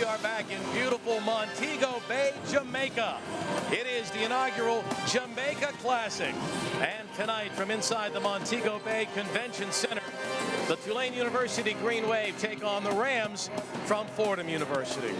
are back in beautiful Montego Bay, Jamaica. It is the inaugural Jamaica Classic. And tonight from inside the Montego Bay Convention Center, the Tulane University Green Wave take on the Rams from Fordham University.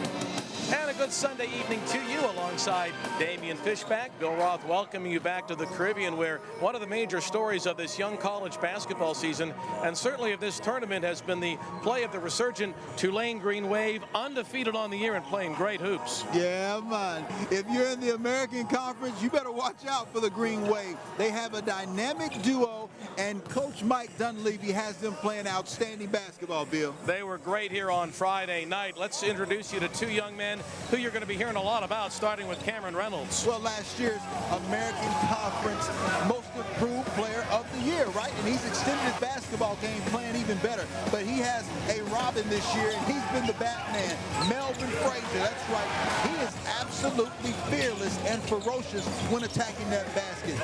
And a good Sunday evening to you alongside Damian Fishback. Bill Roth welcoming you back to the Caribbean, where one of the major stories of this young college basketball season, and certainly of this tournament, has been the play of the resurgent Tulane Green Wave, undefeated on the year and playing great hoops. Yeah, man. If you're in the American Conference, you better watch out for the Green Wave. They have a dynamic duo, and Coach Mike Dunleavy has them playing outstanding basketball, Bill. They were great here on Friday night. Let's introduce you to two young men who you're going to be hearing a lot about, starting with Cameron Reynolds. Well, last year's American Conference Most Improved Player of the Year, right? And he's extended his basketball game, playing even better. But he has a Robin this year, and he's been the Batman. Melvin Frazier, that's right. He is absolutely fearless and ferocious when attacking that basket.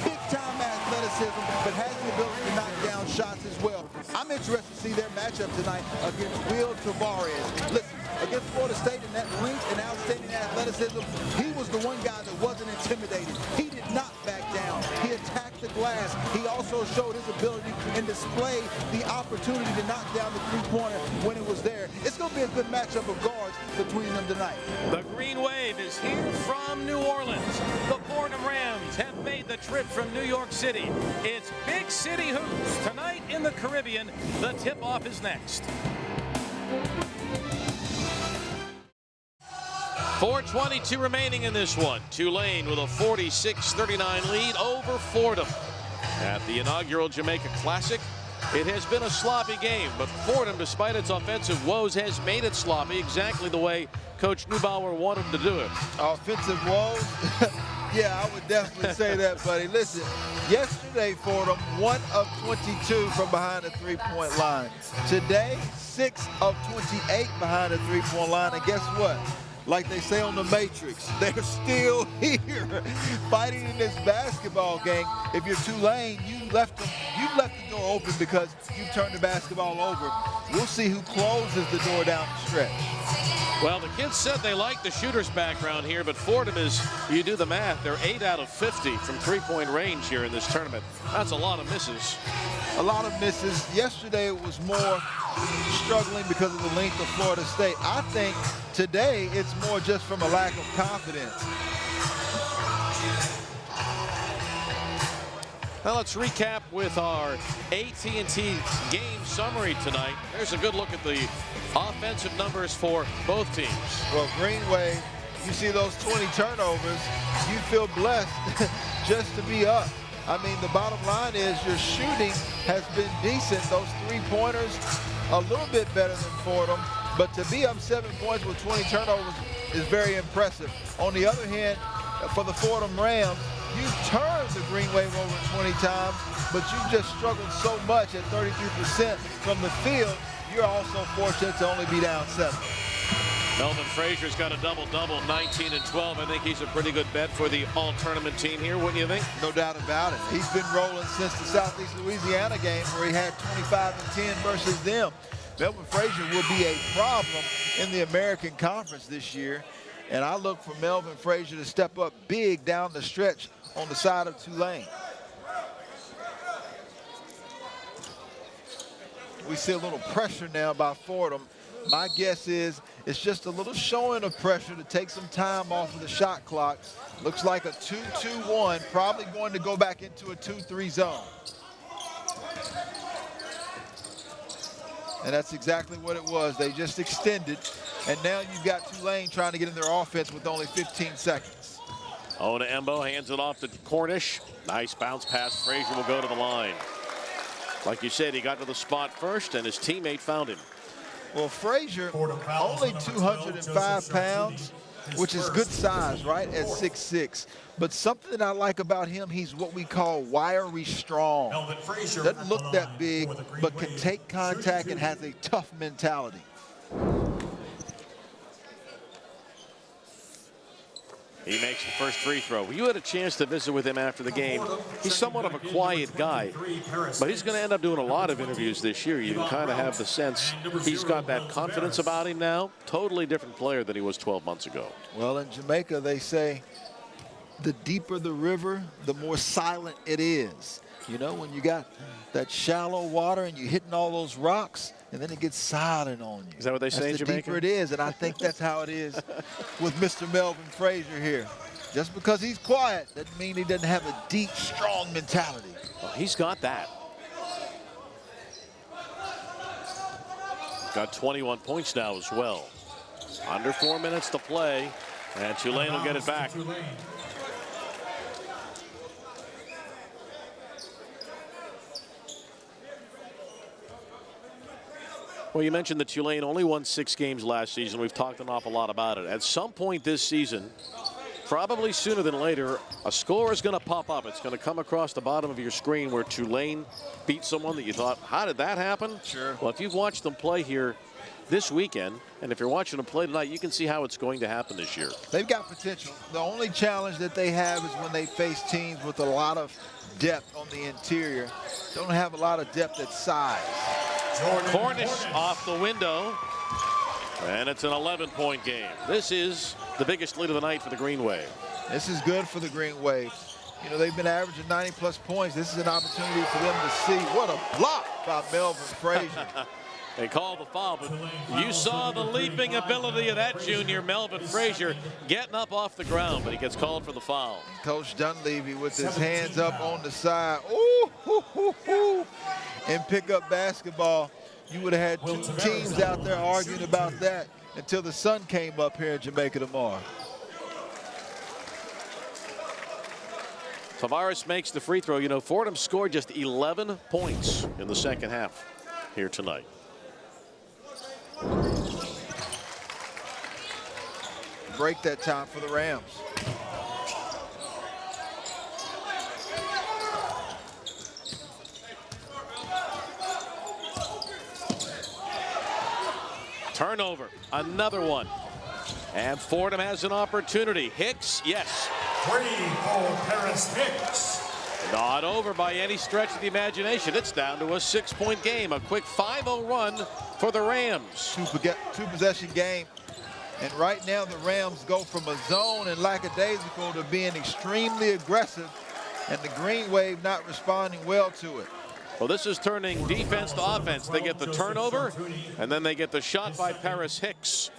Big-time athleticism, but has the ability to knock down shots as well. I'm interested to see their matchup tonight against Will Tavares. Listen, against Florida State in that length and outstanding athleticism, he was the one guy that wasn't intimidated. He did not back down. He attacked the glass. He also showed his ability and displayed the opportunity to knock down the three-pointer when it was there. It's going to be a good matchup of guards between them tonight. The Green Wave is here from New Orleans. The Fordham Rams have made the trip from New York City. It's Big City Hoops tonight in the Caribbean. The tip-off is next. 4:22 remaining in this one. Tulane with a 46-39 lead over Fordham. At the inaugural Jamaica Classic, it has been a sloppy game, but Fordham, despite its offensive woes, has made it sloppy exactly the way Coach Neubauer wanted to do it. Offensive woes? Yeah, I would definitely say that, buddy. Listen, yesterday, Fordham, 1 of 22 from behind the three-point line. Today, 6 of 28 behind the three-point line, and guess what? Like they say on The Matrix, they're still here fighting in this basketball game. If you're Tulane, you've left the door open because you've turned the basketball over. We'll see who closes the door down the stretch. Well, the kids said they like the shooter's background here, but Fordham is, you do the math, they're 8 out of 50 from three-point range here in this tournament. That's a lot of misses. A lot of misses. Yesterday it was more struggling because of the length of Florida State. I think today it's more just from a lack of confidence. Now let's recap with our AT&T game summary tonight. There's a good look at the offensive numbers for both teams. Well, Green Wave, you see those 20 turnovers, you feel blessed just to be up. I mean, the bottom line is your shooting has been decent. Those three-pointers a little bit better than Fordham, but to be up 7 points with 20 turnovers is very impressive. On the other hand, for the Fordham Rams, you've turned the Green Wave over 20 times, but you've just struggled so much at 33% from the field. You're also fortunate to only be down 7. Melvin Frazier's got a double-double, 19 and 12. I think he's a pretty good bet for the all-tournament team here, wouldn't you think? No doubt about it. He's been rolling since the Southeast Louisiana game where he had 25 and 10 versus them. Melvin Frazier will be a problem in the American Conference this year, and I look for Melvin Frazier to step up big down the stretch on the side of Tulane. We see a little pressure now by Fordham. My guess is it's just a little showing of pressure to take some time off of the shot clock. Looks like a 2-2-1, probably going to go back into a 2-3 zone. And that's exactly what it was. They just extended, and now you've got Tulane trying to get in their offense with only 15 seconds. Ona Embo hands it off to Cornish. Nice bounce pass. Frazier will go to the line. Like you said, he got to the spot first, and his teammate found him. Well, Frazier, only 205 pounds, which is good size, right, at 6'6". But something that I like about him, he's what we call wiry strong. Doesn't look that big, but can take contact and has a tough mentality. He makes the first free throw. You had a chance to visit with him after the game. He's somewhat of a quiet guy, but he's going to end up doing a lot of interviews this year. You can kind of have the sense he's got that confidence about him now. Totally different player than he was 12 months ago. Well, in Jamaica, they say the deeper the river, the more silent it is. You know, when you got that shallow water and you're hitting all those rocks, and then it gets silent on you. Is that what they say in Jamaica? The deeper it is, and I think that's how it is with Mr. Melvin Frazier here. Just because he's quiet doesn't mean he doesn't have a deep, strong mentality. Well, he's got that. Got 21 points now as well. Under 4 minutes to play, and Tulane will get it back. Well, you mentioned that Tulane only won 6 games last season. We've talked an awful lot about it. At some point this season, probably sooner than later, a score is going to pop up. It's going to come across the bottom of your screen where Tulane beat someone that you thought, how did that happen? Sure. Well, if you've watched them play here this weekend, and if you're watching them play tonight, you can see how it's going to happen this year. They've got potential. The only challenge that they have is when they face teams with a lot of depth on the interior. Don't have a lot of depth at size. Cornish off the window, and it's an 11-point game. This is the biggest lead of the night for the Green Wave. This is good for the Green Wave. You know, they've been averaging 90-plus points. This is an opportunity for them to see what a block by Melvin Frazier. They called the foul, but you saw the leaping ability of that junior, Melvin Frazier, getting up off the ground, but he gets called for the foul. Coach Dunleavy with his hands up on the side. Ooh, hoo, hoo, hoo. In pickup basketball, you would have had 2 teams out there arguing about that until the sun came up here in Jamaica tomorrow. Tavares makes the free throw. You know, Fordham scored just 11 points in the second half here tonight. Break that time for the Rams. Turnover, another one. And Fordham has an opportunity. Hicks, yes. 3 for Paris Hicks. Not over by any stretch of the imagination. It's down to a 6-point game. A quick 5-0 run for the Rams. Two possession game. And right now the Rams go from a zone and lackadaisical to being extremely aggressive, and the Green Wave not responding well to it. Well, this is turning defense to offense. They get the turnover, and then they get the shot by Paris Hicks.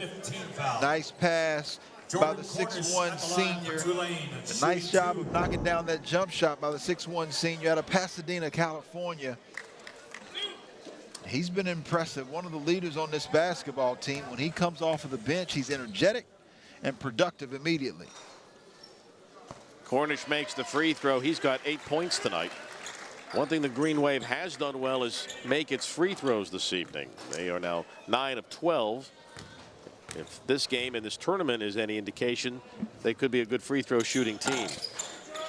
Nice pass by the 6'1 senior. A nice job of knocking down that jump shot by the 6'1 senior out of Pasadena, California. He's been impressive. One of the leaders on this basketball team. When he comes off of the bench, he's energetic and productive immediately. Cornish makes the free throw. He's got 8 points tonight. One thing the Green Wave has done well is make its free throws this evening. They are now 9 of 12. If this game and this tournament is any indication, they could be a good free throw shooting team.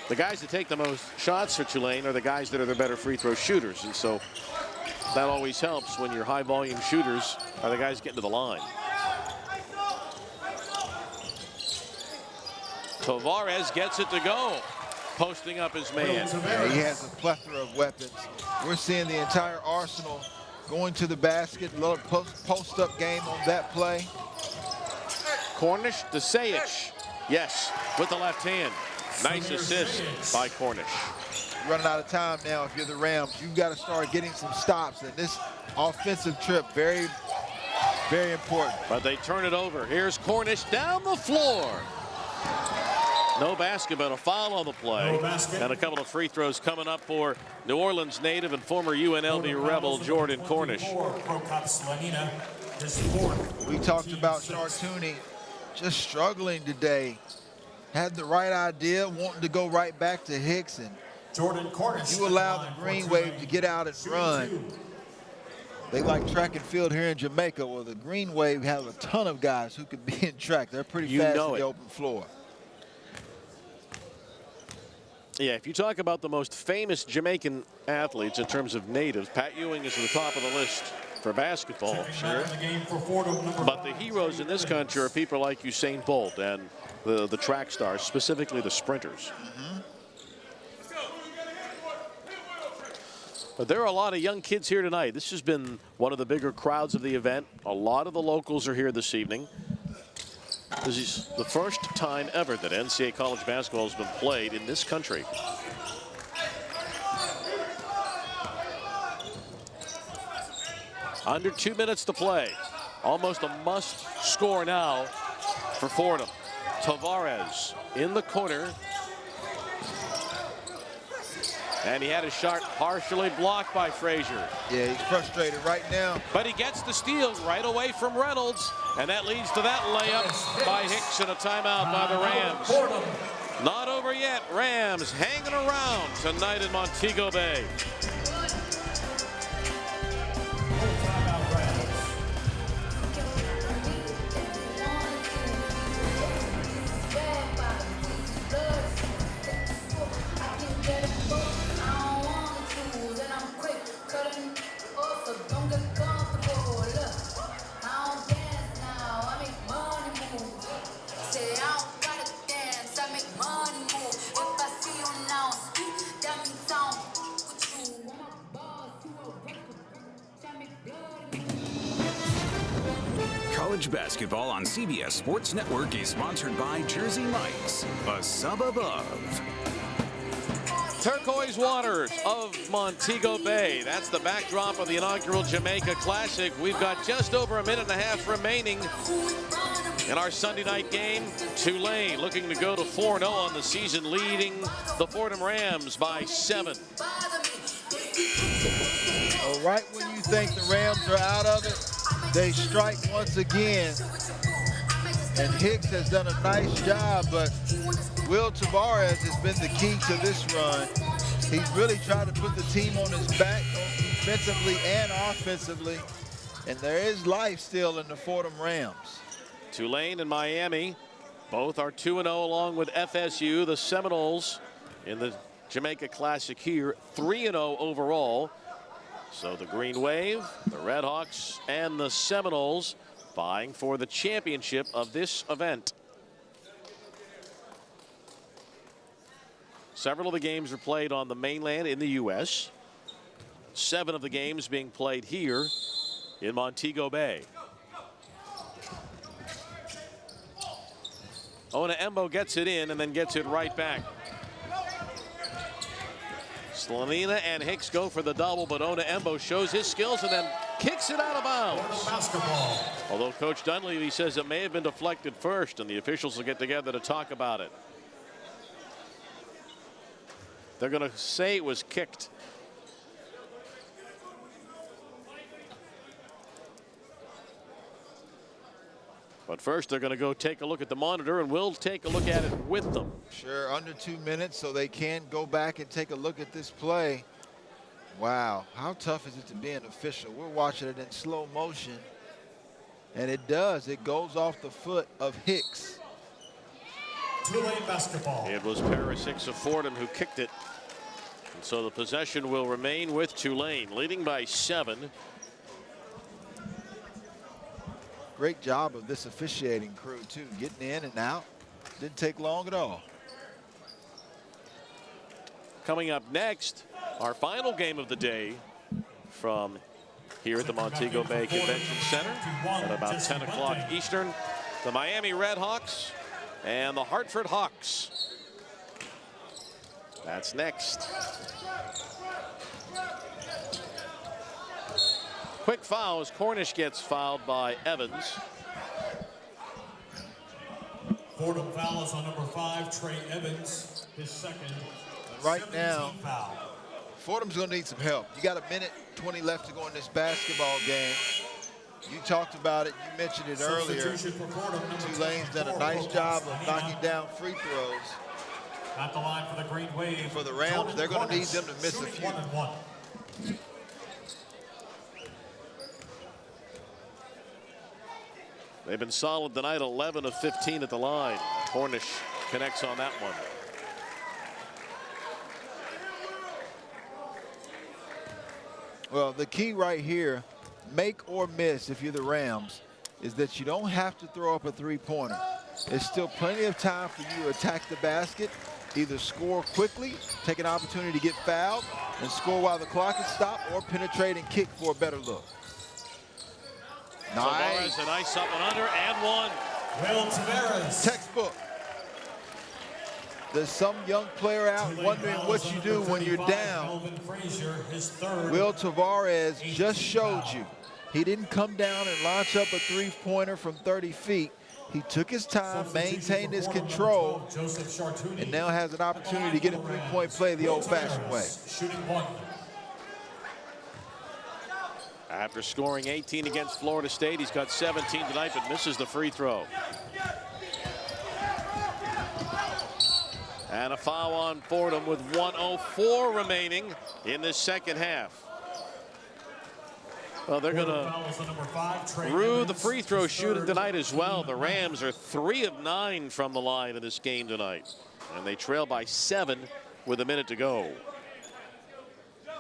The guys that take the most shots for Tulane are the guys that are the better free throw shooters, and so that always helps when your high volume shooters are the guys getting to the line. Tavares gets it to go, posting up his man. Yeah, he has a plethora of weapons. We're seeing the entire arsenal going to the basket. A little post-up game on that play. Cornish to Sayich. Yes, with the left hand. Nice assist by Cornish. Running out of time now if you're the Rams. You've got to start getting some stops. And this offensive trip, very, very important. But they turn it over. Here's Cornish down the floor. No basket, but a foul on the play. And a couple of free throws coming up for New Orleans native and former UNLV Rebel Jordan Cornish. We talked about Chartouni just struggling today. Had the right idea, wanting to go right back to Hicks, and Jordan Cornish. You allow the Green Wave to get out and run. They like track and field here in Jamaica. Well, the Green Wave have a ton of guys who could be in track. They're pretty fast in the open floor. Yeah, if you talk about the most famous Jamaican athletes in terms of natives, Pat Ewing is at the top of the list. for basketball. Sure. The game for Fordham, But the heroes in this country are people like Usain Bolt and the track stars, specifically the sprinters. But there are a lot of young kids here tonight. This has been one of the bigger crowds of the event. A lot of the locals are here this evening. This is the first time ever that NCAA college basketball has been played in this country. Under 2 minutes to play. Almost a must score now for Fordham. Tavares in the corner. And he had his shot partially blocked by Frazier. Yeah, he's frustrated right now. But he gets the steal right away from Reynolds. And that leads to that layup by Hicks and a timeout by the Rams. Not over yet. Rams hanging around tonight in Montego Bay. College basketball on CBS Sports Network is sponsored by Jersey Mike's, a sub above. Turquoise waters of Montego Bay. That's the backdrop of the inaugural Jamaica Classic. We've got just over a minute and a half remaining in our Sunday night game. Tulane looking to go to 4-0 on the season, leading the Fordham Rams by 7. Well, right when you think the Rams are out of it, they strike once again. And Hicks has done a nice job, but Will Tavares has been the key to this run. He's really tried to put the team on his back, both defensively and offensively. And there is life still in the Fordham Rams. Tulane and Miami both are 2-0 along with FSU. The Seminoles in the Jamaica Classic here 3-0 overall. So the Green Wave, the Red Hawks, and the Seminoles vying for the championship of this event. Several of the games are played on the mainland in the U.S. 7 of the games being played here in Montego Bay. Ona Embo gets it in and then gets it right back. Slanina and Hicks go for the double, but Ona Embo shows his skills and then kicks it out of bounds. basketball. Although Coach Dunleavy says it may have been deflected first, and the officials will get together to talk about it. They're going to say it was kicked. But first, they're going to go take a look at the monitor, and we'll take a look at it with them. Sure, under 2 minutes, so they can go back and take a look at this play. Wow, how tough is it to be an official? We're watching it in slow motion, and it does. It goes off the foot of Hicks. Tulane basketball. It was Paris Hicks of Fordham who kicked it. And so the possession will remain with Tulane, leading by 7. Great job of this officiating crew, too, getting in and out. Didn't take long at all. Coming up next, our final game of the day from here at the Montego Bay Convention Center at about 10 o'clock Eastern. The Miami Red Hawks and the Hartford Hawks. That's next. Quick foul as Cornish gets fouled by Evans. Fordham foul is on number 5, Trey Evans, his second. Right now, foul. Fordham's going to need some help. You got a minute 20 left to go in this basketball game. You talked about it. You mentioned it earlier. Substitution for Fordham, number 10, Tulane's done a nice job of knocking down free throws. At the line for the Green Wave. For the Rams, they're going to need them to miss a few. 1-1. They've been solid tonight, 11 of 15 at the line. Cornish connects on that one. Well, the key right here make or miss if you're the Rams is that you don't have to throw up a three-pointer. There's still plenty of time for you to attack the basket, either score quickly, take an opportunity to get fouled, and score while the clock is stopped, or penetrate and kick for a better look. Nice. A nice up and under and one. Will Tavares. Textbook. There's some young player out wondering what you do when you're down. Will Tavares just showed you. He didn't come down and launch up a three-pointer from 30 feet. He took his time, maintained his control, and now has an opportunity to get a three-point play the old-fashioned way. After scoring 18 against Florida State, he's got 17 tonight, but misses the free throw. And a foul on Fordham with 1:04 remaining in this second half. Well, they're going to rue the free throw shooting tonight as well. The Rams are 3 of 9 from the line in this game tonight, and they trail by 7 with a minute to go.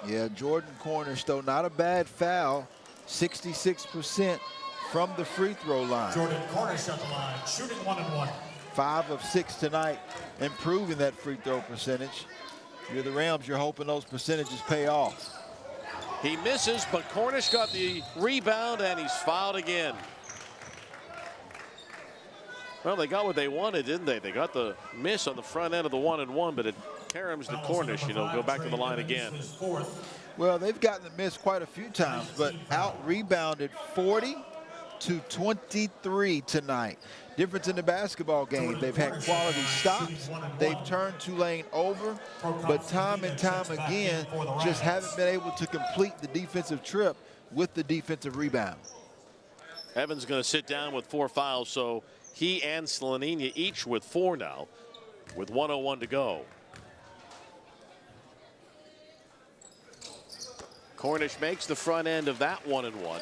Yeah, Jordan Cornish, though, not a bad foul. 66% from the free throw line. Jordan Cornish at the line, shooting 1-and-1. 5 of 6 tonight, improving that free throw percentage. If you're the Rams, you're hoping those percentages pay off. He misses, but Cornish got the rebound, and he's fouled again. Well, they got what they wanted, didn't they? They got the miss on the front end of the 1-and-1, but it caroms to Cornish. You know, go back to the line again. Well, they've gotten the miss quite a few times, but out-rebounded 40-23 tonight. Difference in the basketball game. They've had quality stops. They've turned Tulane over, but time and time again, just haven't been able to complete the defensive trip with the defensive rebound. Evans going to sit down with 4 fouls, so he and Slaninia each with 4 now, with 1:01 to go. Cornish makes the front end of that 1-and-1.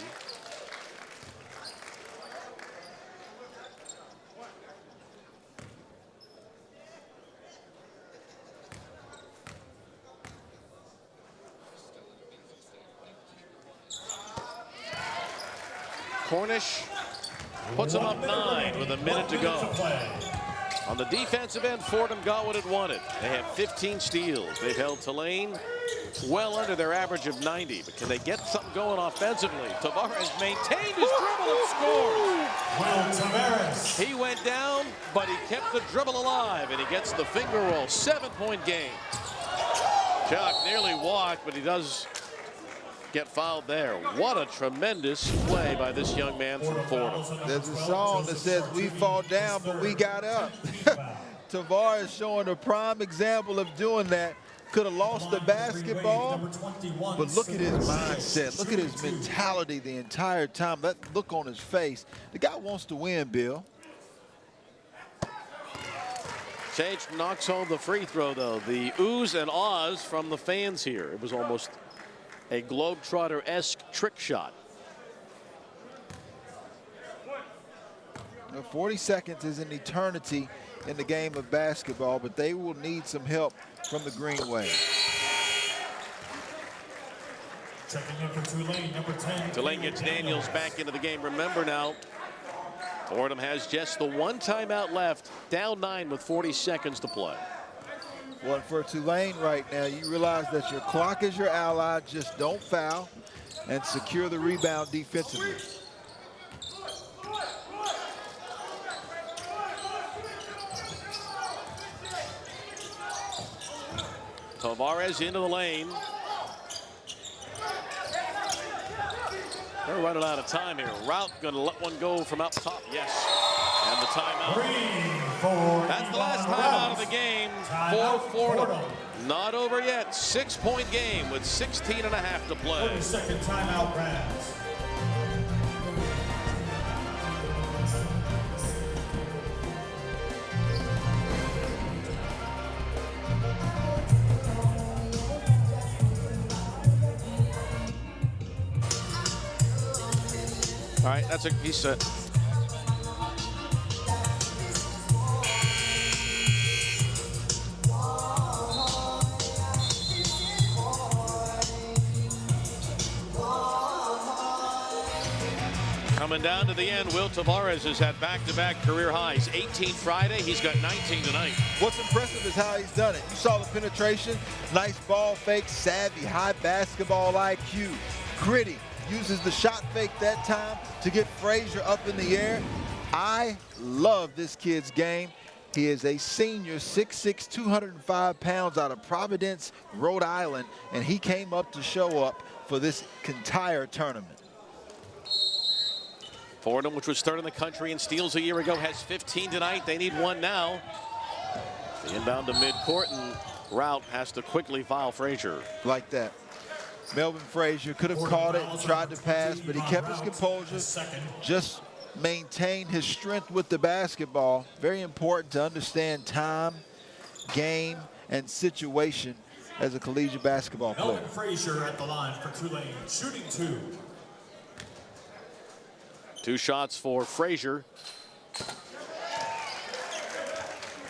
Cornish puts them up 9 with a minute to go. On the defensive end, Fordham got what it wanted. They have 15 steals. They've held Tulane well under their average of 90. But can they get something going offensively? Tavares maintained his dribble and scored. Will Tavares. He went down, but he kept the dribble alive, and he gets the finger roll. 7-point game. Chuck nearly walked, but he does get fouled there. What a tremendous play by this young man from Fordham. There's a song that says, "We fall down, but we got up." Tavares showing a prime example of doing that. Could have lost the basketball, but look at his mindset. Look at his mentality the entire time. That look on his face. The guy wants to win, Bill. Sage knocks home the free throw, though. The oohs and ahs from the fans here. It was almost a Globetrotter-esque trick shot. 40 seconds is an eternity in the game of basketball, but they will need some help from the Green Wave. Checking in for Tulane, number 10. Tulane gets Daniels back into the game. Remember now, Fordham has just the 1 timeout left, down 9 with 40 seconds to play. Well, for Tulane right now, you realize that your clock is your ally. Just don't foul and secure the rebound defensively. Tavares into the lane. They're running out of time here. Rout going to let one go from up top. Yes. And the timeout. That's the last timeout of the game for Fordham. Not over yet. 6-point game with 16 and a half to play. 32nd timeout, Rams. All right, that's a he's set. Coming down to the end, Will Tavares has had back-to-back career highs. 18 Friday, he's got 19 tonight. What's impressive is how he's done it. You saw the penetration, nice ball fake, savvy, high basketball IQ, gritty, uses the shot fake that time to get Frazier up in the air. I love this kid's game. He is a senior, 6'6", 205 pounds out of Providence, Rhode Island, and he came up to show up for this entire tournament. Fordham, which was third in the country in steals a year ago, has 15 tonight. They need one now. The inbound to midcourt, and Rout has to quickly foul Frazier. Like that. Melvin Frazier could have caught it and tried to pass, but he kept his composure, just maintained his strength with the basketball. Very important to understand time, game, and situation as a collegiate basketball player. Melvin Frazier at the line for Tulane, shooting 2. 2 shots for Frazier.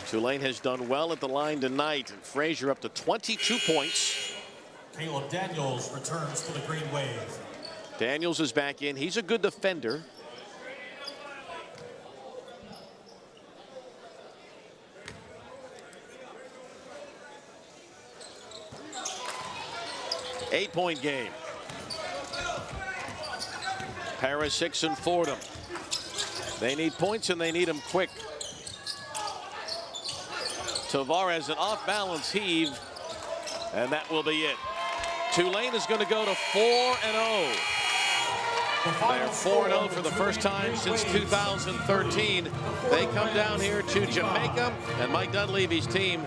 Tulane has done well at the line tonight. Frazier up to 22 points. Caleb Daniels returns to the Green Wave. Daniels is back in. He's a good defender. Eight-point game. Paris 6 and Fordham. They need points and they need them quick. Tavares, an off-balance heave, and that will be it. Tulane is going to go to 4-0. They're 4-0 for the first time since 2013. They come down here to Jamaica, and Mike Dunleavy's team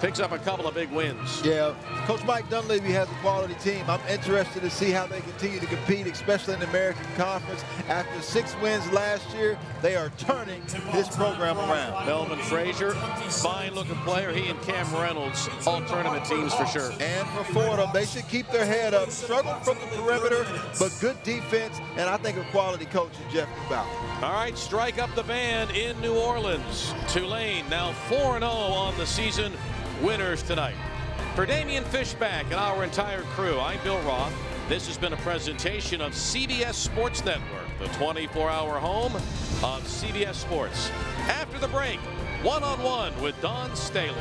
picks up a couple of big wins. Yeah, Coach Mike Dunleavy has a quality team. I'm interested to see how they continue to compete, especially in the American Conference. After 6 wins last year, they are turning this program around. Melvin Frazier, fine-looking player. He and Cam Reynolds, all tournament teams for sure. And for Fordham, they should keep their head up. Struggle from the perimeter, but good defense, and I think a quality coach is Jeff Dubois. All right, strike up the band in New Orleans. Tulane now 4-0 on the season. Winners tonight. For Damian Fishback and our entire crew, I'm Bill Roth. This has been a presentation of CBS Sports Network, the 24-hour home of CBS Sports. After the break, one-on-one with Don Staley.